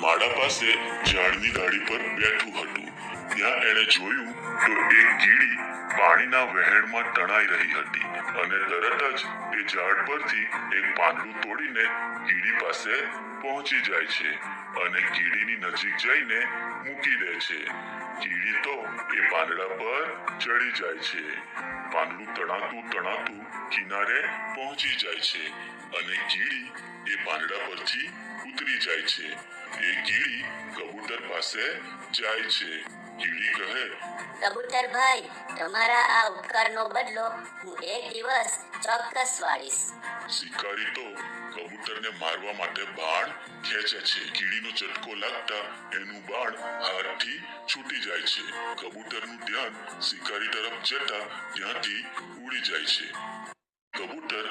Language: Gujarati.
માળા પાસે ઝાડની ડાળી પર બેઠું હતું. ત્યાં એણે જોયું તો એક કીડી પાણીના વહેણમાં તણાઈ રહી હતી અને તરત જ એ ઝાડ પરથી એક પાંદડું તોડીને કીડી પાસે પહોંચી જાય છે અને કીડીની નજીક જઈને મૂકી દે છે. કીડી તો એ પાંદડા પર ચડી જાય છે. પાંદડું તણાતું કિનારે પહોંચી જાય છે અને કીડી એ પાંદડા પરથી ઉતરી જાય છે. એ કીડી કબૂતર પાસે જાય છે. કીડી કહે, કબૂતર ભાઈ, તમારા આ ઉપકારનો બદલો હું એક દિવસ ચોક્કસ વાળીશ. શિકારી તો કબૂતરને મારવા માટે બાણ ખેંચે છે. કીડીનો ઝટકો લાગતા એનું બાણ હાથથી છૂટી જાય છે. કબૂતરનું ધ્યાન શિકારી તરફ જતા ત્યાંથી ઉડી જાય છે. કબૂતર